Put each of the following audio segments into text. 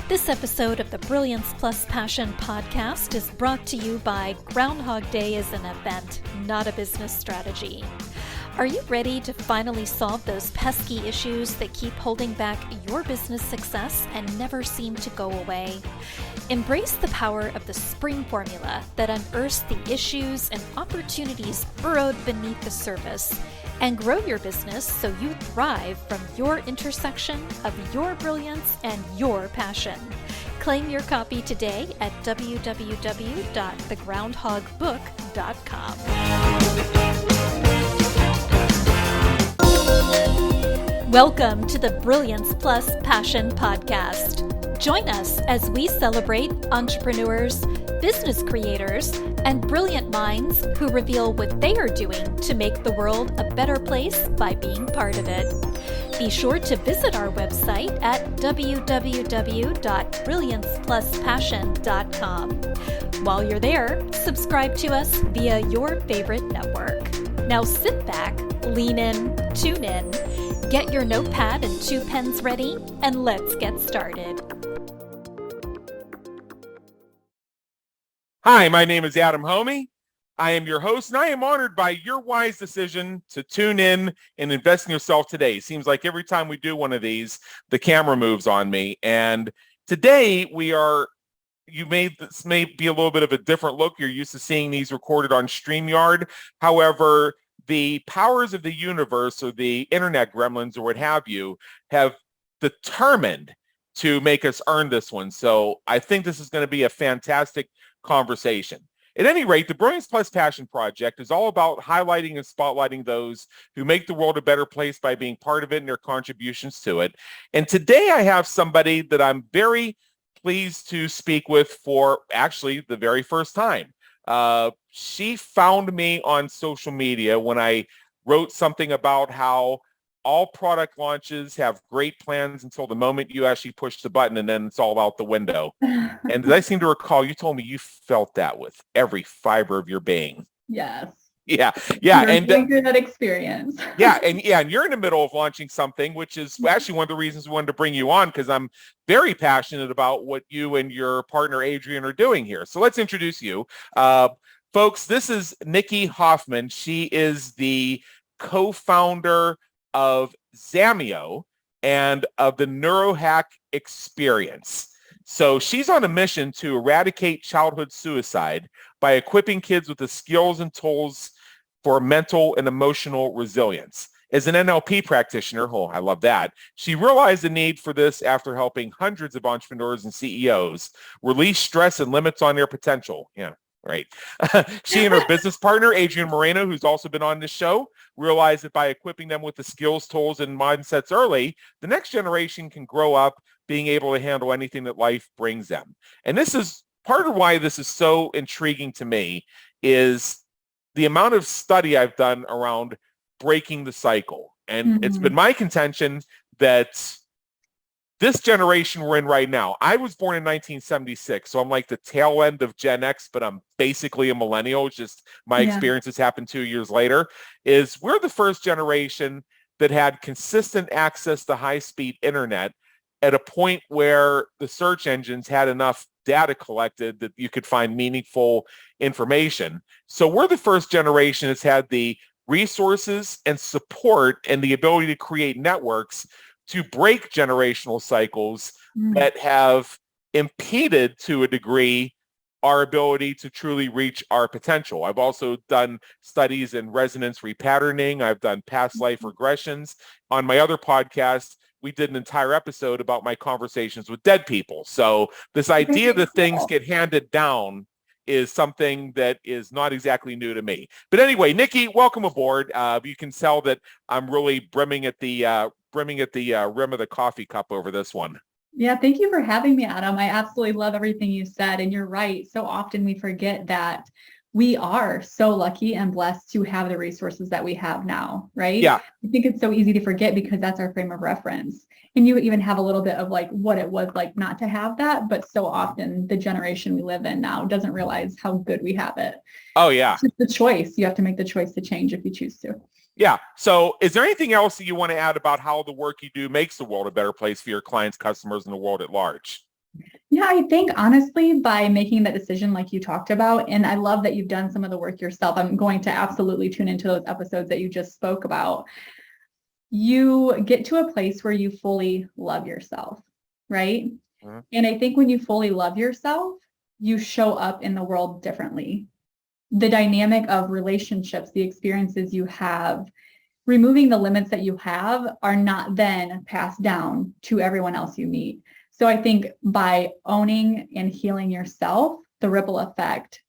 This episode of the Brilliance Plus Passion podcast is brought to you by Groundhog Day is an event, not a business strategy. Are you ready to finally solve those pesky issues that keep holding back your business success and never seem to go away? Embrace the power of the S.P.R.I.N.G formula that unearths the issues and opportunities burrowed beneath the surface, and grow your business so you thrive from your intersection of your brilliance and your passion. Claim your copy today at www.thegroundhogbook.com. Welcome to the Brilliance Plus Passion podcast. Join us as we celebrate entrepreneurs, business creators, and brilliant minds who reveal what they are doing to make the world a better place by being part of it. Be sure to visit our website at www.brilliancepluspassion.com. While you're there, subscribe to us via your favorite network. Now sit back, lean in, tune in, get your notepad and 2 pens ready, and let's get started. Hi, my name is Adam Homey. I am your host, and I am honored by your wise decision to tune in and invest in yourself today. Seems like every time we do one of these, the camera moves on me. And today this may be a little bit of a different look. You're used to seeing these recorded on StreamYard. However, the powers of the universe or the internet gremlins or what have you have determined to make us earn this one. So I think this is going to be a fantastic conversation. At any rate, the Brilliance Plus Passion Project is all about highlighting and spotlighting those who make the world a better place by being part of it and their contributions to it. And today I have somebody that I'm very pleased to speak with for actually the very first time. She found me on social media when I wrote something about how all product launches have great plans until the moment you actually push the button, and then it's all out the window. And as I seem to recall, you told me you felt that with every fiber of your being. Yes. Yeah. You're going through that experience. And you're in the middle of launching something, which is actually one of the reasons we wanted to bring you on, because I'm very passionate about what you and your partner Adrian are doing here. So let's introduce you. Folks, this is Nicki Hoffman. She is the co-founder of Zamio and of the Neurohack experience. So she's on a mission to eradicate childhood suicide by equipping kids with the skills and tools for mental and emotional resilience. As an NLP practitioner, I love that, she realized the need for this after helping hundreds of entrepreneurs and CEOs release stress and limits on their potential. Yeah. Right. She and her business partner, Adrian Moreno, who's also been on this show, realized that by equipping them with the skills, tools, and mindsets early, the next generation can grow up being able to handle anything that life brings them. And this is part of why this is so intriguing to me, is the amount of study I've done around breaking the cycle. And it's been my contention that this generation we're in right now, I was born in 1976, so I'm like the tail end of Gen X, but I'm basically a millennial. It's just my experiences happened 2 years later, is we're the first generation that had consistent access to high-speed internet at a point where the search engines had enough data collected that you could find meaningful information. So we're the first generation that's had the resources and support and the ability to create networks to break generational cycles that have impeded to a degree our ability to truly reach our potential. I've also done studies in resonance repatterning. I've done past life regressions. On my other podcast, we did an entire episode about my conversations with dead people. So this idea that things get handed down is something that is not exactly new to me. But anyway, Nicki, welcome aboard. You can tell that I'm really brimming at the rim of the coffee cup over this one. Yeah, thank you for having me, Adam. I absolutely love everything you said. And you're right. So often we forget that we are so lucky and blessed to have the resources that we have now, right? Yeah. I think it's so easy to forget because that's our frame of reference. And you even have a little bit of like what it was like not to have that. But so often the generation we live in now doesn't realize how good we have it. Oh, yeah. It's just the choice. You have to make the choice to change if you choose to. Yeah. So is there anything else that you want to add about how the work you do makes the world a better place for your clients, customers, and the world at large? Yeah, I think honestly, by making that decision like you talked about, and I love that you've done some of the work yourself. I'm going to absolutely tune into those episodes that you just spoke about. You get to a place where you fully love yourself, right? Mhm. And I think when you fully love yourself, you show up in the world differently. The dynamic of relationships, the experiences you have, removing the limits that you have are not then passed down to everyone else you meet. So I think by owning and healing yourself, the ripple effect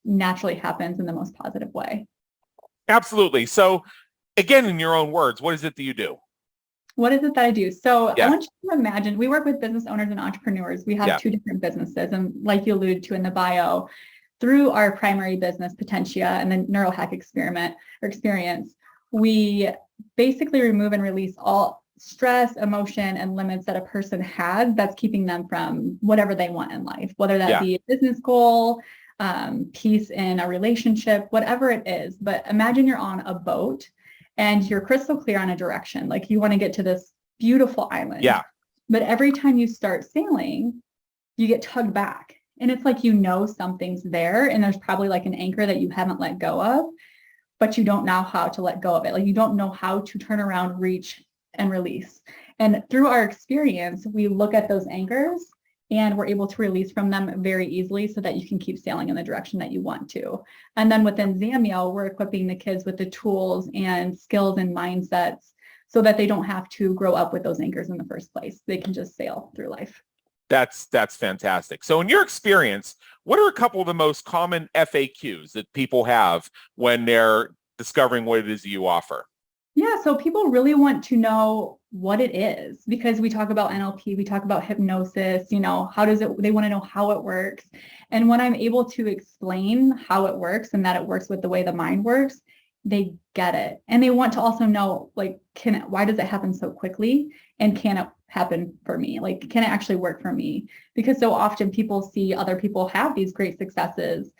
naturally happens in the most positive way. Absolutely. So again, in your own words, what is it that you do? What is it that I do? So I Yeah. want you to imagine we work with business owners and entrepreneurs. We have Yeah. two different businesses. And like you alluded to in the bio, through our primary business, Potentia, and the Neurohack experience, we basically remove and release all stress, emotion, and limits that a person has that's keeping them from whatever they want in life, whether that Yeah. be a business goal, peace in a relationship, whatever it is. But imagine you're on a boat and you're crystal clear on a direction. Like you want to get to this beautiful island. Yeah. But every time you start sailing, you get tugged back. And it's like, you know, something's there and there's probably like an anchor that you haven't let go of, but you don't know how to let go of it. Like you don't know how to turn around, reach, and release. And through our experience, we look at those anchors and we're able to release from them very easily so that you can keep sailing in the direction that you want to. And then within Zamio, we're equipping the kids with the tools and skills and mindsets so that they don't have to grow up with those anchors in the first place. They can just sail through life. That's fantastic. So in your experience, what are a couple of the most common FAQs that people have when they're discovering what it is that you offer? Yeah, so people really want to know what it is because we talk about NLP, we talk about hypnosis, you know, they want to know how it works. And when I'm able to explain how it works and that it works with the way the mind works, they get it. And they want to also know, like, why does it happen so quickly? And can it happen for me? Like, can it actually work for me? Because so often people see other people have these great successes.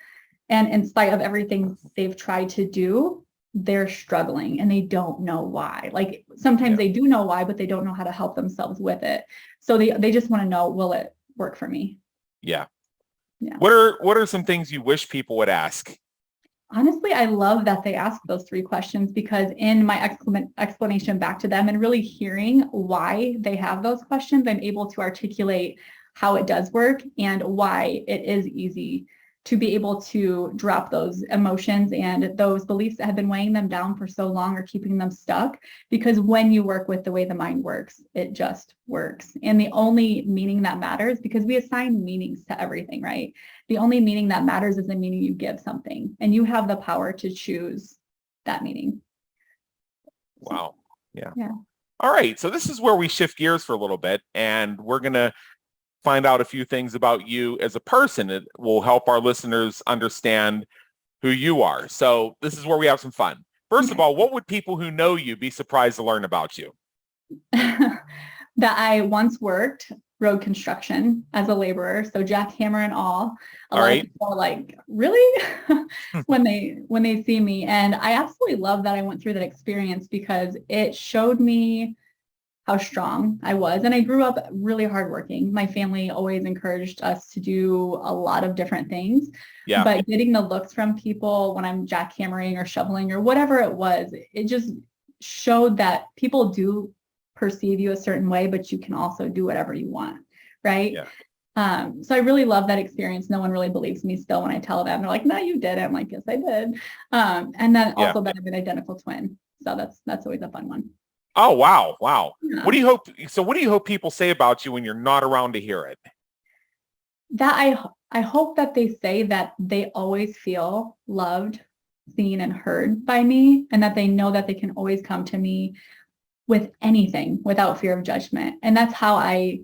And in spite of everything they've tried to do, they're struggling and they don't know why. Like sometimes they do know why, but they don't know how to help themselves with it. So they just want to know, will it work for me? Yeah. Yeah. What are some things you wish people would ask? Honestly, I love that they ask those three questions because in my explanation back to them and really hearing why they have those questions, I'm able to articulate how it does work and why it is easy to be able to drop those emotions and those beliefs that have been weighing them down for so long or keeping them stuck. Because when you work with the way the mind works, it just works. And the only meaning that matters, because we assign meanings to everything, right? The only meaning that matters is the meaning you give something. And you have the power to choose that meaning. Wow. Yeah. Yeah. All right. So this is where we shift gears for a little bit, and we're going to find out a few things about you as a person that will help our listeners understand who you are. So this is where we have some fun. First of all, what would people who know you be surprised to learn about you? That I once worked road construction as a laborer, so jackhammer and all. A lot of people are like, really? when they see me. And I absolutely love that I went through that experience because it showed me how strong I was. And I grew up really hardworking. My family always encouraged us to do a lot of different things. Yeah. But getting the looks from people when I'm jackhammering or shoveling or whatever it was, it just showed that people do perceive you a certain way, but you can also do whatever you want. Right. Yeah. So I really love that experience. No one really believes me still when I tell them. They're like, no, you did it. I'm like, yes, I did. And then also that I'm an identical twin. So that's always a fun one. Oh, wow. Wow. Yeah. What do you hope people say about you when you're not around to hear it? That I hope that they say that they always feel loved, seen, and heard by me, and that they know that they can always come to me with anything without fear of judgment. And that's how I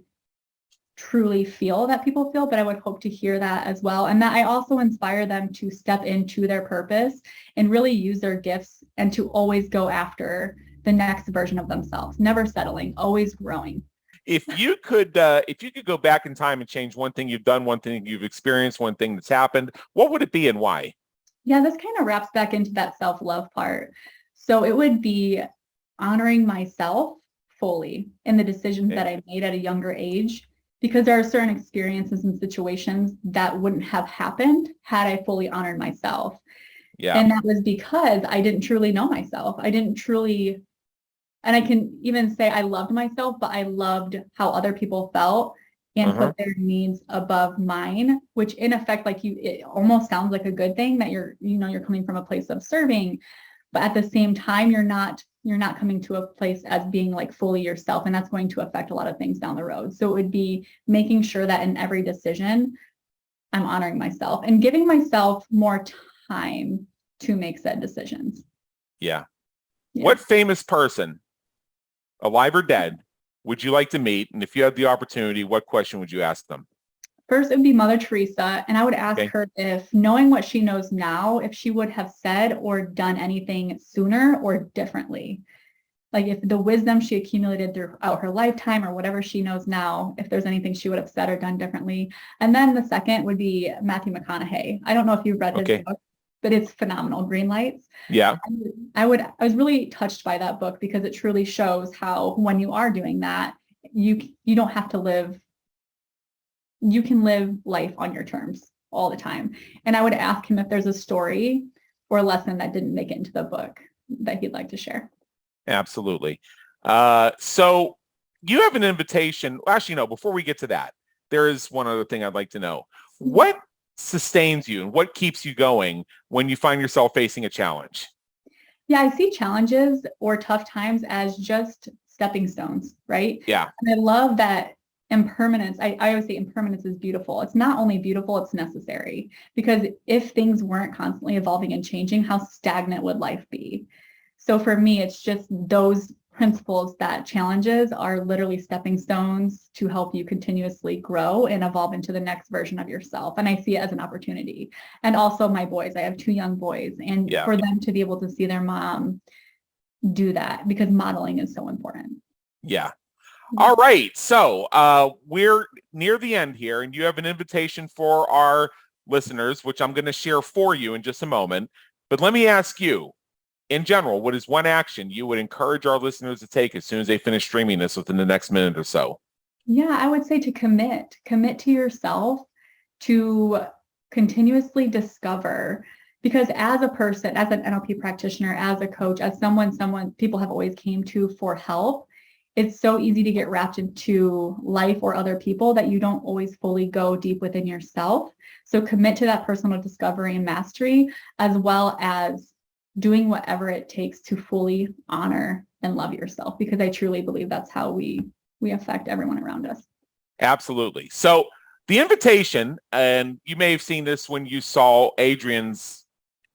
truly feel that people feel, but I would hope to hear that as well. And that I also inspire them to step into their purpose and really use their gifts and to always go after the next version of themselves, never settling, always growing. If you could go back in time and change one thing you've done, one thing you've experienced, one thing that's happened, what would it be and why? Yeah, this kind of wraps back into that self-love part. So it would be honoring myself fully in the decisions that I made at a younger age because there are certain experiences and situations that wouldn't have happened had I fully honored myself. Yeah. And that was because I didn't truly know myself. I didn't truly, and I can even say I loved myself, but I loved how other people felt and put their needs above mine, which in effect, like it almost sounds like a good thing that you're coming from a place of serving, but at the same time, you're not coming to a place as being like fully yourself. And that's going to affect a lot of things down the road. So it would be making sure that in every decision, I'm honoring myself and giving myself more time to make said decisions. Yeah. What famous person, alive or dead, would you like to meet? And if you had the opportunity, what question would you ask them? First, it would be Mother Teresa. And I would ask her if, knowing what she knows now, if she would have said or done anything sooner or differently. Like if the wisdom she accumulated throughout her lifetime or whatever she knows now, if there's anything she would have said or done differently. And then the second would be Matthew McConaughey. I don't know if you've read his book, but it's phenomenal. Green Lights. Yeah. I was really touched by that book because it truly shows how when you are doing that, you don't have to live. You can live life on your terms all the time. And I would ask him if there's a story or a lesson that didn't make it into the book that he'd like to share. Absolutely. So you have an invitation. Actually, no, before we get to that, there is one other thing I'd like to know. What sustains you and what keeps you going when you find yourself facing a challenge? Yeah, I see challenges or tough times as just stepping stones, right? Yeah. And I love that impermanence. I always say impermanence is beautiful. It's not only beautiful, it's necessary. Because if things weren't constantly evolving and changing, how stagnant would life be? So for me, it's just those principles that challenges are literally stepping stones to help you continuously grow and evolve into the next version of yourself. And I see it as an opportunity. And also my boys, I have 2 young boys, and for them to be able to see their mom do that, because modeling is so important. Yeah. All right. So we're near the end here, and you have an invitation for our listeners, which I'm going to share for you in just a moment. But let me ask you, in general, what is one action you would encourage our listeners to take as soon as they finish streaming this within the next minute or so? Yeah, I would say to commit to yourself, to continuously discover, because as a person, as an NLP practitioner, as a coach, as someone people have always came to for help, it's so easy to get wrapped into life or other people that you don't always fully go deep within yourself. So commit to that personal discovery and mastery, as well as doing whatever it takes to fully honor and love yourself, because I truly believe that's how we affect everyone around us. Absolutely. So the invitation, and you may have seen this when you saw Adrian's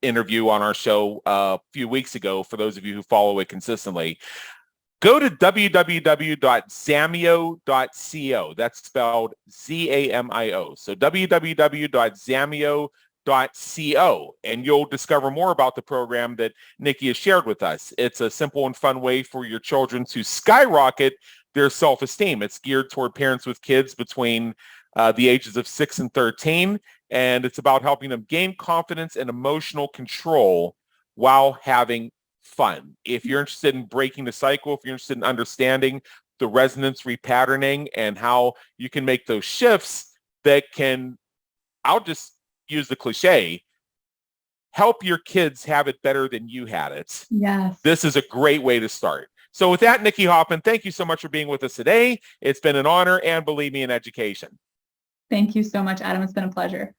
interview on our show a few weeks ago, for those of you who follow it consistently, go to www.zamio.co. That's spelled ZAMIO. So www.zamio.co, and you'll discover more about the program that Nicki has shared with us. It's a simple and fun way for your children to skyrocket their self-esteem. It's geared toward parents with kids between the ages of 6 and 13, and it's about helping them gain confidence and emotional control while having fun. If you're interested in breaking the cycle, if you're interested in understanding the resonance repatterning and how you can make those shifts that can, I'll just use the cliche, help your kids have it better than you had it. Yes. This is a great way to start. So with that, Nicki Hoffman, thank you so much for being with us today. It's been an honor, and believe me, an education. Thank you so much, Adam. It's been a pleasure.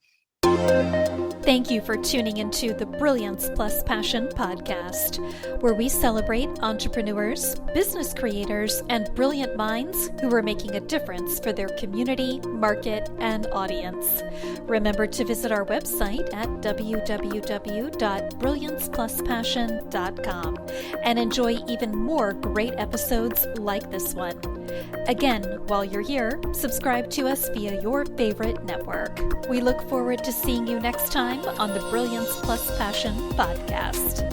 Thank you for tuning into the Brilliance Plus Passion podcast, where we celebrate entrepreneurs, business creators, and brilliant minds who are making a difference for their community, market, and audience. Remember to visit our website at www.brilliancepluspassion.com and enjoy even more great episodes like this one. Again, while you're here, subscribe to us via your favorite network. We look forward to seeing you next time on the Brilliance Plus Passion podcast.